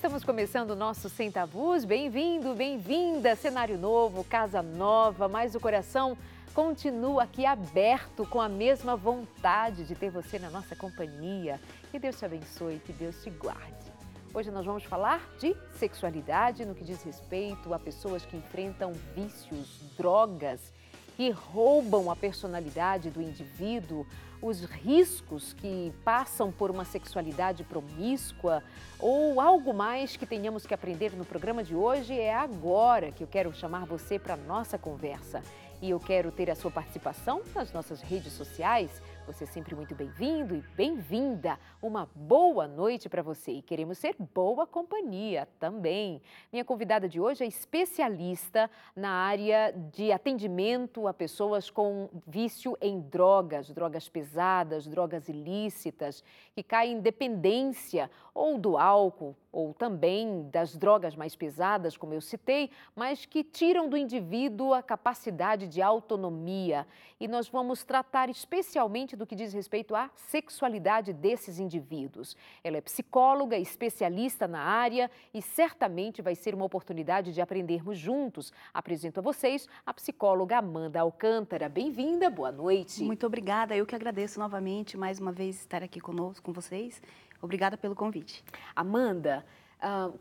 Estamos começando o nosso Sem Tabus. Bem-vindo, bem-vinda. Cenário novo, casa nova, mas o coração continua aqui aberto com a mesma vontade de ter você na nossa companhia. Que Deus te abençoe, que Deus te guarde. Hoje nós vamos falar de sexualidade no que diz respeito a pessoas que enfrentam vícios, drogas, que roubam a personalidade do indivíduo, os riscos que passam por uma sexualidade promíscua ou algo mais que tenhamos que aprender no programa de hoje. É agora que eu quero chamar você para a nossa conversa. E eu quero ter a sua participação nas nossas redes sociais. Você é sempre muito bem-vindo e bem-vinda. Uma boa noite para você e queremos ser boa companhia também. Minha convidada de hoje é especialista na área de atendimento a pessoas com vício em drogas, drogas pesadas, drogas ilícitas, que caem em dependência ou do álcool ou também das drogas mais pesadas, como eu citei, mas que tiram do indivíduo a capacidade de autonomia. E nós vamos tratar especialmente do que diz respeito à sexualidade desses indivíduos. Ela é psicóloga, especialista na área e certamente vai ser uma oportunidade de aprendermos juntos. Apresento a vocês a psicóloga Amanda Alcântara. Bem-vinda, boa noite. Muito obrigada, eu que agradeço novamente, mais uma vez, estar aqui conosco, com vocês. Obrigada pelo convite. Amanda,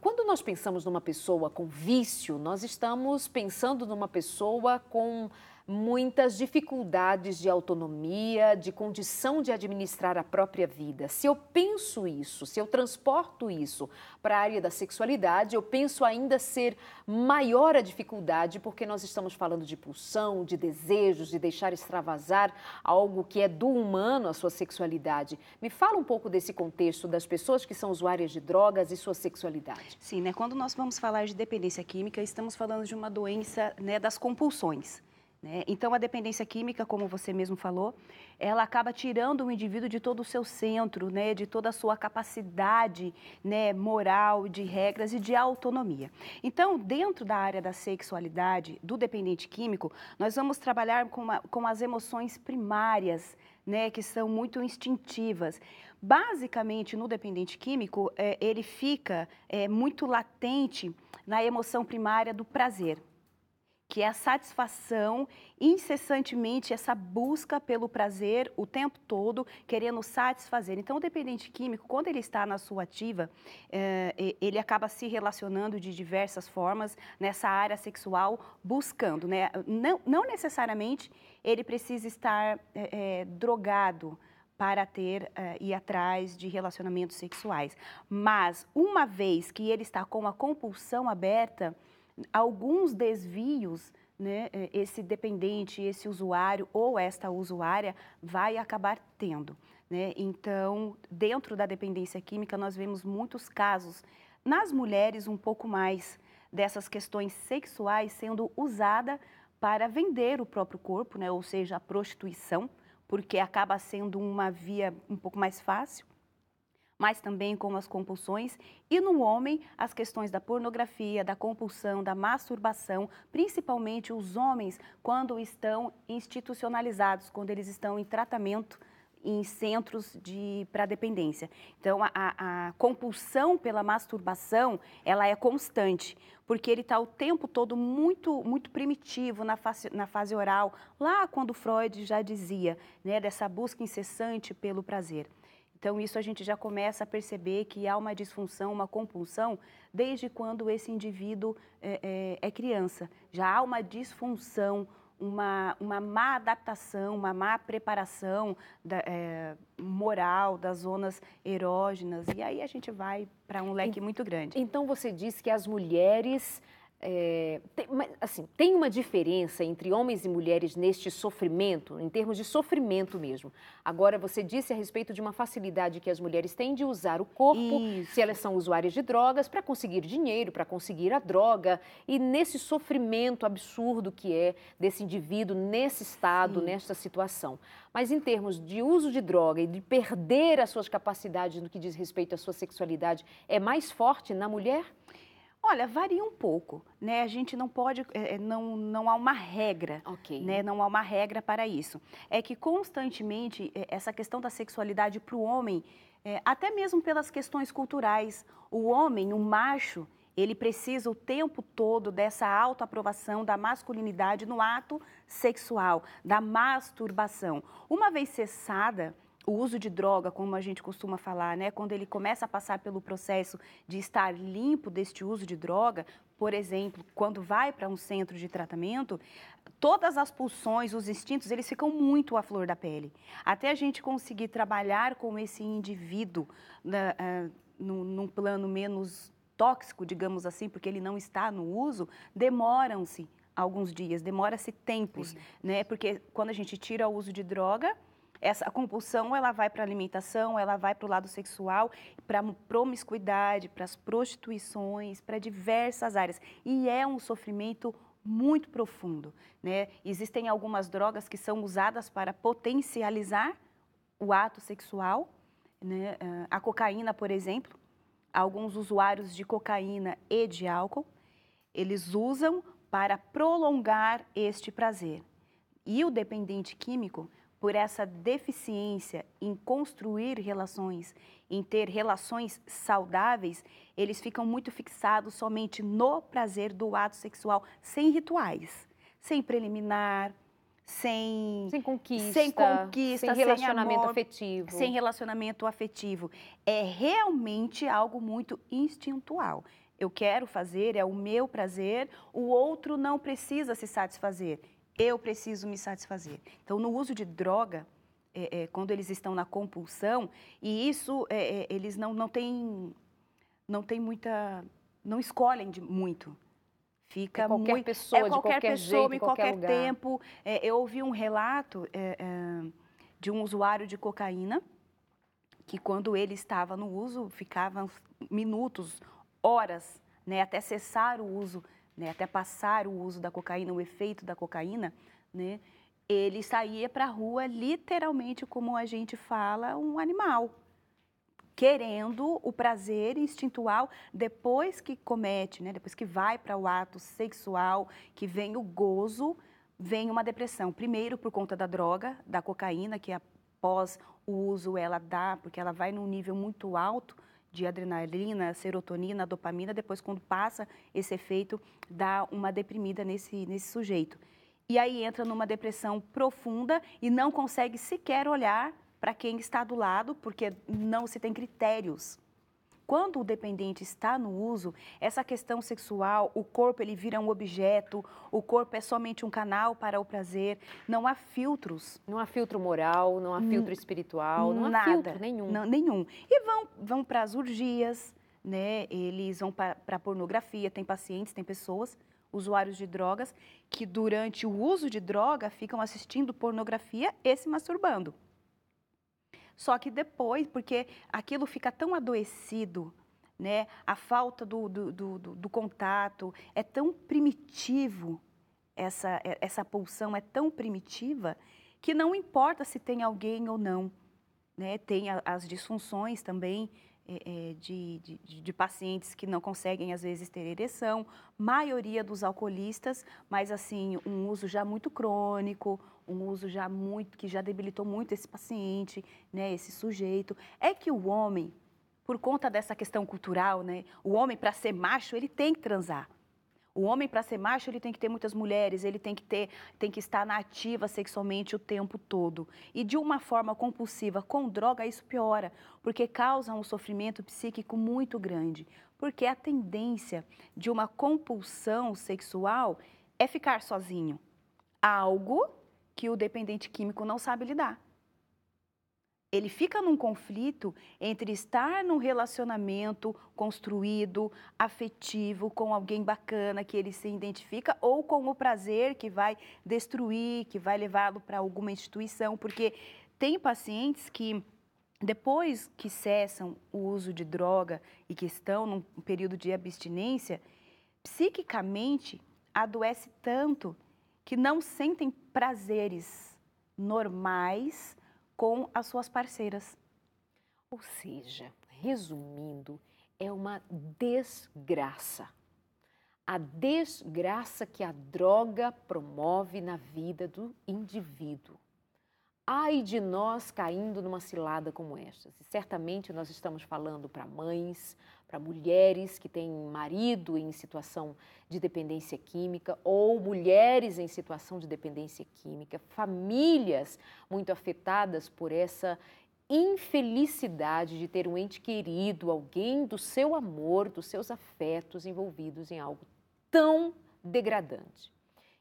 quando nós pensamos numa pessoa com vício, nós estamos pensando numa pessoa com muitas dificuldades de autonomia, de condição de administrar a própria vida. Se eu penso isso, se eu transporto isso para a área da sexualidade, eu penso ainda ser maior a dificuldade, porque nós estamos falando de pulsão, de desejos, de deixar extravasar algo que é do humano, a sua sexualidade. Me fala um pouco desse contexto das pessoas que são usuárias de drogas e sua sexualidade. Sim, né? Quando nós vamos falar de dependência química, estamos falando de uma doença, né, das compulsões. Então, a dependência química, como você mesmo falou, ela acaba tirando o indivíduo de todo o seu centro, né, de toda a sua capacidade, né, moral, de regras e de autonomia. Então, dentro da área da sexualidade, do dependente químico, nós vamos trabalhar com as emoções primárias, né, que são muito instintivas. Basicamente, no dependente químico, ele fica muito latente na emoção primária do prazer, que é a satisfação, incessantemente, essa busca pelo prazer o tempo todo, querendo satisfazer. Então, o dependente químico, quando ele está na sua ativa, ele acaba se relacionando de diversas formas nessa área sexual, buscando, né? Não necessariamente ele precisa estar drogado para ir atrás de relacionamentos sexuais. Mas, uma vez que ele está com a compulsão aberta, alguns desvios, né, esse dependente, esse usuário ou esta usuária vai acabar tendo, né? Então, dentro da dependência química, nós vemos muitos casos, nas mulheres um pouco mais, dessas questões sexuais sendo usada para vender o próprio corpo, né? Ou seja, a prostituição, porque acaba sendo uma via um pouco mais fácil, mas também com as compulsões, e no homem as questões da pornografia, da compulsão, da masturbação, principalmente os homens quando estão institucionalizados, quando eles estão em tratamento em centros para dependência. Então, a compulsão pela masturbação, ela é constante, porque ele está o tempo todo muito primitivo na fase oral, lá quando Freud já dizia, né, dessa busca incessante pelo prazer. Então, isso a gente já começa a perceber que há uma disfunção, uma compulsão, desde quando esse indivíduo é criança. Já há uma disfunção, uma má adaptação, uma má preparação moral das zonas erógenas. E aí a gente vai para um leque muito grande. Então, você diz que as mulheres... tem uma diferença entre homens e mulheres neste sofrimento, em termos de sofrimento mesmo. Agora, você disse a respeito de uma facilidade que as mulheres têm de usar o corpo, se elas são usuárias de drogas, para conseguir dinheiro, para conseguir a droga. E nesse sofrimento absurdo que é desse indivíduo, nesse estado, nesta situação. Mas em termos de uso de droga e de perder as suas capacidades no que diz respeito à sua sexualidade, é mais forte na mulher? Olha, varia um pouco, né? A gente não pode, não há uma regra, né? Não há uma regra para isso. É que constantemente essa questão da sexualidade para o homem Até mesmo pelas questões culturais. O homem, o macho, ele precisa o tempo todo dessa autoaprovação da masculinidade no ato sexual, da masturbação. Uma vez cessada o uso de droga, como a gente costuma falar, né? Quando ele começa a passar pelo processo de estar limpo deste uso de droga, por exemplo, quando vai para um centro de tratamento, todas as pulsões, os instintos, eles ficam muito à flor da pele. Até a gente conseguir trabalhar com esse indivíduo num plano menos tóxico, digamos assim, porque ele não está no uso, demoram-se alguns dias, demora-se tempos, né? Porque quando a gente tira o uso de droga, essa compulsão, ela vai para a alimentação, ela vai para o lado sexual, para a promiscuidade, para as prostituições, para diversas áreas. E é um sofrimento muito profundo, né? Existem algumas drogas que são usadas para potencializar o ato sexual, né? A cocaína, por exemplo, alguns usuários de cocaína e de álcool, eles usam para prolongar este prazer. E o dependente químico, por essa deficiência em construir relações, em ter relações saudáveis, eles ficam muito fixados somente no prazer do ato sexual, sem rituais, sem preliminar, sem conquista, sem relacionamento amor, afetivo. Sem relacionamento afetivo. É realmente algo muito instintual. Eu quero fazer, é o meu prazer, o outro não precisa se satisfazer. Eu preciso me satisfazer. Então, no uso de droga, quando eles estão na compulsão, e isso eles não têm muita, não escolhem muito. Fica qualquer muito, pessoa, de qualquer qualquer pessoa, jeito, em qualquer qualquer lugar. tempo. Eu ouvi um relato de um usuário de cocaína, que quando ele estava no uso, ficava minutos, horas, né, até cessar o uso, né, até passar o uso da cocaína, o efeito da cocaína, né, ele saía para a rua literalmente, como a gente fala, um animal, querendo o prazer instintual depois que comete, né, depois que vai para o ato sexual, que vem o gozo, vem uma depressão. Primeiro por conta da droga, da cocaína, que após o uso ela dá, porque ela vai num nível muito alto de adrenalina, serotonina, dopamina, depois quando passa esse efeito, dá uma deprimida nesse sujeito. E aí entra numa depressão profunda e não consegue sequer olhar para quem está do lado, porque não se tem critérios. Quando o dependente está no uso, essa questão sexual, o corpo ele vira um objeto, o corpo é somente um canal para o prazer, não há filtros. Não há filtro moral, não há filtro espiritual, não há filtro nenhum. Não, nenhum. E vão para as orgias, né? Eles vão para a pornografia, tem pacientes, tem pessoas, usuários de drogas, que durante o uso de droga ficam assistindo pornografia e se masturbando. Só que depois, porque aquilo fica tão adoecido, né? A falta do contato é tão primitivo, essa pulsão é tão primitiva, que não importa se tem alguém ou não, né? Tem as disfunções também de pacientes que não conseguem, às vezes, ter ereção, maioria dos alcoolistas, mas, assim, um uso já muito crônico, um uso já muito, que já debilitou muito esse paciente, né, esse sujeito. É que o homem, por conta dessa questão cultural, né, o homem, para ser macho, ele tem que transar. O homem, para ser macho, ele tem que ter muitas mulheres, ele tem que estar na ativa sexualmente o tempo todo. E de uma forma compulsiva, com droga, isso piora, porque causa um sofrimento psíquico muito grande. Porque a tendência de uma compulsão sexual é ficar sozinho. Algo que o dependente químico não sabe lidar. Ele fica num conflito entre estar num relacionamento construído, afetivo, com alguém bacana que ele se identifica, ou com o prazer que vai destruir, que vai levá-lo para alguma instituição. Porque tem pacientes que, depois que cessam o uso de droga e que estão num período de abstinência, psiquicamente adoece tanto que não sentem prazeres normais com as suas parceiras. Ou seja, resumindo, é uma desgraça. A desgraça que a droga promove na vida do indivíduo. Ai de nós caindo numa cilada como esta. E certamente nós estamos falando para mães, para mulheres que têm marido em situação de dependência química ou mulheres em situação de dependência química, famílias muito afetadas por essa infelicidade de ter um ente querido, alguém do seu amor, dos seus afetos envolvidos em algo tão degradante.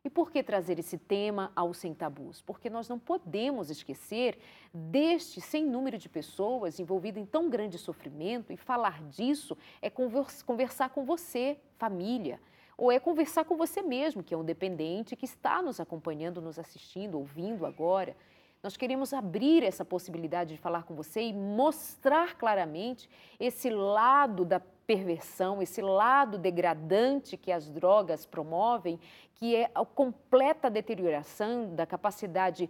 E por que trazer esse tema ao Sem Tabus? Porque nós não podemos esquecer deste sem número de pessoas envolvidas em tão grande sofrimento, e falar disso é conversar com você, família, ou é conversar com você mesmo, que é um dependente que está nos acompanhando, nos assistindo, ouvindo agora. Nós queremos abrir essa possibilidade de falar com você e mostrar claramente esse lado da perversão, esse lado degradante que as drogas promovem, que é a completa deterioração da capacidade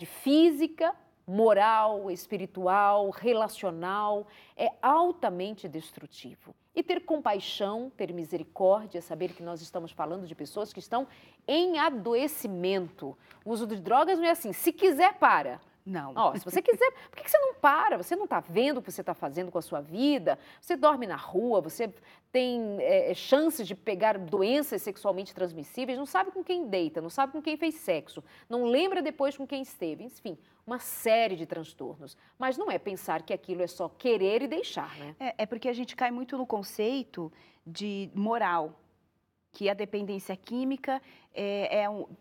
física, moral, espiritual, relacional, é altamente destrutivo. E ter compaixão, ter misericórdia, saber que nós estamos falando de pessoas que estão em adoecimento. O uso de drogas não é assim, se quiser, para. Não. Se você quiser, por que você não para? Você não está vendo o que você está fazendo com a sua vida? Você dorme na rua, você tem chances de pegar doenças sexualmente transmissíveis, não sabe com quem deita, não sabe com quem fez sexo, não lembra depois com quem esteve, enfim, uma série de transtornos. Mas não é pensar que aquilo é só querer e deixar, né? É porque a gente cai muito no conceito de moral, que a dependência química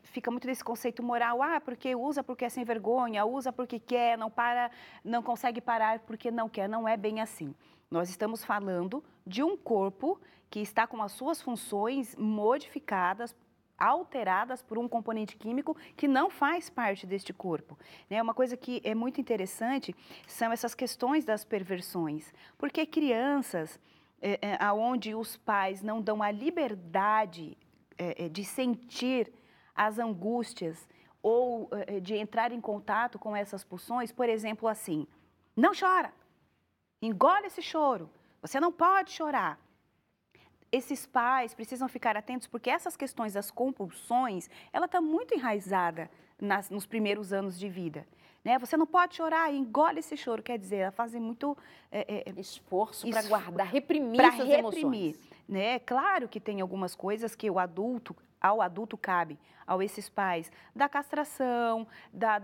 fica muito nesse conceito moral, porque usa porque é sem vergonha, usa porque quer, não consegue parar porque não quer, não é bem assim. Nós estamos falando de um corpo que está com as suas funções modificadas, alteradas por um componente químico que não faz parte deste corpo. Uma coisa que é muito interessante são essas questões das perversões, porque crianças aonde os pais não dão a liberdade de sentir as angústias ou de entrar em contato com essas pulsões, por exemplo, assim, não chora, engole esse choro, você não pode chorar. Esses pais precisam ficar atentos porque essas questões das compulsões, ela está muito enraizada nos primeiros anos de vida. Você não pode chorar, engole esse choro, quer dizer, ela faz muito esforço para guardar, reprimir suas emoções. Claro que tem algumas coisas que ao adulto cabe, esses pais, da castração,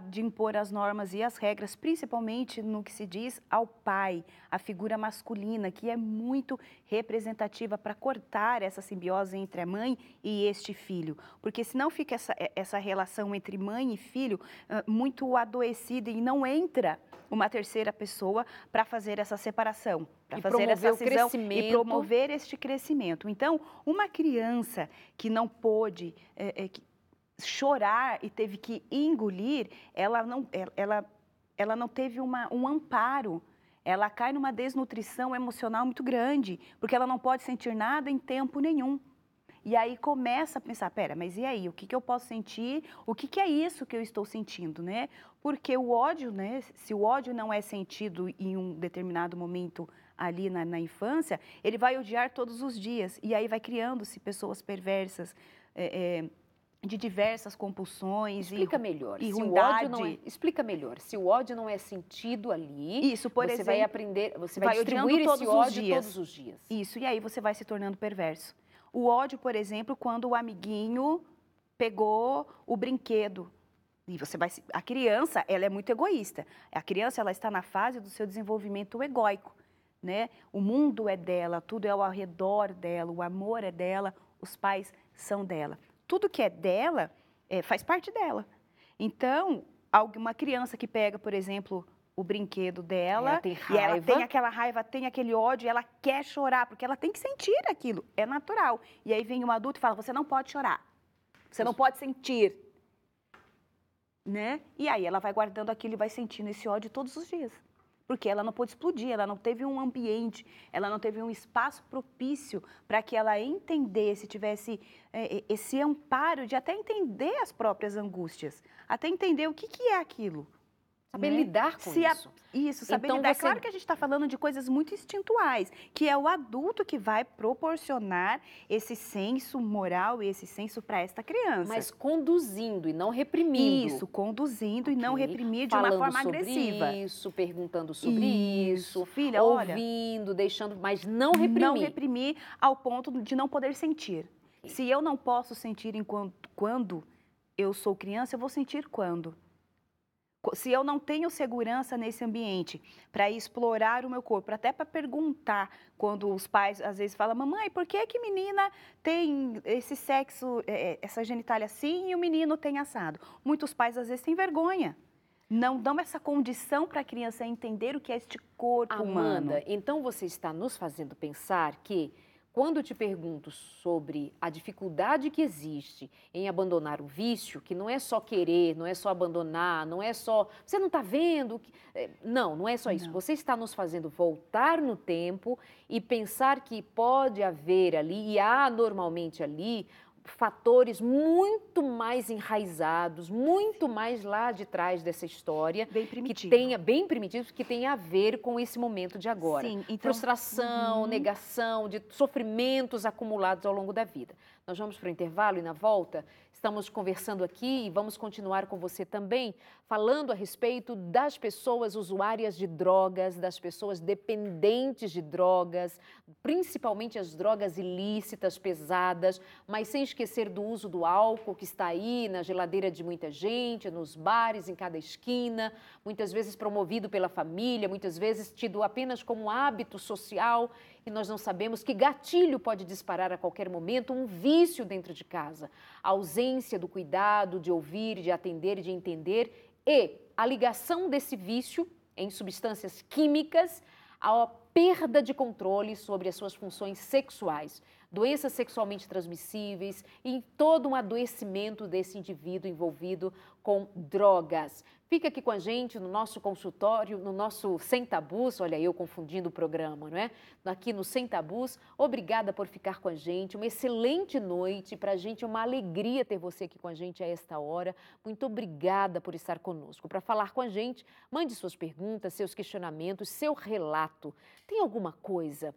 de impor as normas e as regras, principalmente no que se diz ao pai, a figura masculina, que é muito representativa para cortar essa simbiose entre a mãe e este filho. Porque senão fica essa relação entre mãe e filho muito adoecida e não entra uma terceira pessoa para fazer essa separação, para fazer essa cisão e promover este crescimento. Então, uma criança que não pôde chorar e teve que engolir, ela não teve um amparo. Ela cai numa desnutrição emocional muito grande, porque ela não pode sentir nada em tempo nenhum. E aí começa a pensar, mas e aí, o que eu posso sentir? O que é isso que eu estou sentindo, né? Porque o ódio, se o ódio não é sentido em um determinado momento ali na infância, ele vai odiar todos os dias. E aí vai criando-se pessoas perversas, de diversas compulsões Explica melhor. Explica melhor. Se o ódio não é sentido ali, isso, por exemplo, vai aprender, você vai distribuir esse ódio todos os dias. Isso, e aí você vai se tornando perverso. O ódio, por exemplo, quando o amiguinho pegou o brinquedo. E a criança, ela é muito egoísta. A criança, ela está na fase do seu desenvolvimento egóico, O mundo é dela, tudo é ao redor dela, o amor é dela, os pais são dela. Tudo que é dela faz parte dela. Então, uma criança que pega, por exemplo, o brinquedo dela, e ela tem aquela raiva, tem aquele ódio, ela quer chorar, porque ela tem que sentir aquilo, é natural. E aí vem um adulto e fala, você não pode chorar, você não pode sentir. E aí ela vai guardando aquilo e vai sentindo esse ódio todos os dias. Porque ela não pôde explodir, ela não teve um ambiente, ela não teve um espaço propício para que ela entendesse, tivesse esse amparo de até entender as próprias angústias, até entender o que é aquilo. Saber lidar com isso. Isso, saber Então, lidar. você... Claro que a gente está falando de coisas muito instintuais, que é o adulto que vai proporcionar esse senso moral e esse senso para esta criança. Mas conduzindo e não reprimindo. Isso, conduzindo e não reprimir de Falando uma forma sobre agressiva. Isso, perguntando sobre isso, filha, ouvindo, deixando, mas não reprimir. Não reprimir ao ponto de não poder sentir. Se eu não posso sentir quando eu sou criança, eu vou sentir quando? Se eu não tenho segurança nesse ambiente para explorar o meu corpo, até para perguntar, quando os pais às vezes falam, mamãe, por que que menina tem esse sexo, essa genitália assim e o menino tem assado? Muitos pais às vezes têm vergonha. Não dão essa condição para a criança entender o que é este corpo humano. Amanda, então você está nos fazendo pensar que quando eu te pergunto sobre a dificuldade que existe em abandonar o vício, que não é só querer, não é só abandonar, não é só... Você não está vendo? Não é só isso. Não. Você está nos fazendo voltar no tempo e pensar que pode haver ali, e há normalmente ali, fatores muito mais enraizados, muito mais lá de trás dessa história, bem primitivo. Bem primitivos, que tem a ver com esse momento de agora. Sim, então... Frustração, negação, de sofrimentos acumulados ao longo da vida. Nós vamos para o intervalo e na volta estamos conversando aqui e vamos continuar com você também, falando a respeito das pessoas usuárias de drogas, das pessoas dependentes de drogas, principalmente as drogas ilícitas, pesadas, mas sem esquecer do uso do álcool que está aí na geladeira de muita gente, nos bares, em cada esquina, muitas vezes promovido pela família, muitas vezes tido apenas como hábito social e nós não sabemos que gatilho pode disparar a qualquer momento um vício dentro de casa. A ausência do cuidado, de ouvir, de atender, de entender e a ligação desse vício em substâncias químicas à perda de controle sobre as suas funções sexuais, doenças sexualmente transmissíveis e todo um adoecimento desse indivíduo envolvido com drogas. Fica aqui com a gente no nosso consultório, no nosso Sem Tabus, olha eu confundindo o programa, não é? Aqui no Sem Tabus, obrigada por ficar com a gente, uma excelente noite, para a gente é uma alegria ter você aqui com a gente a esta hora, muito obrigada por estar conosco. Para falar com a gente, mande suas perguntas, seus questionamentos, seu relato. Tem alguma coisa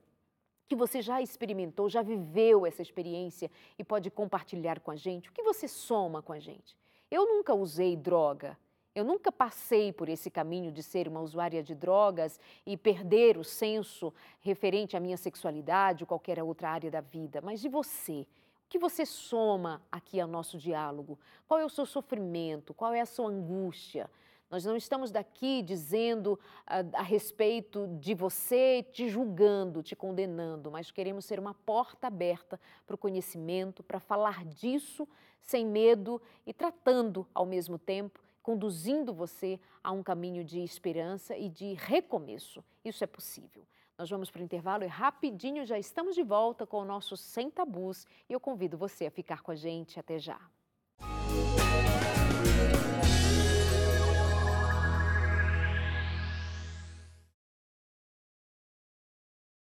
que você já experimentou, já viveu essa experiência e pode compartilhar com a gente? O que você soma com a gente? Eu nunca usei droga, eu nunca passei por esse caminho de ser uma usuária de drogas e perder o senso referente à minha sexualidade ou qualquer outra área da vida. Mas e você? O que você soma aqui ao nosso diálogo? Qual é o seu sofrimento? Qual é a sua angústia? Nós não estamos daqui dizendo a respeito de você, te julgando, te condenando, mas queremos ser uma porta aberta para o conhecimento, para falar disso sem medo e tratando ao mesmo tempo, conduzindo você a um caminho de esperança e de recomeço. Isso é possível. Nós vamos para o intervalo e rapidinho já estamos de volta com o nosso Sem Tabus e eu convido você a ficar com a gente. Até já.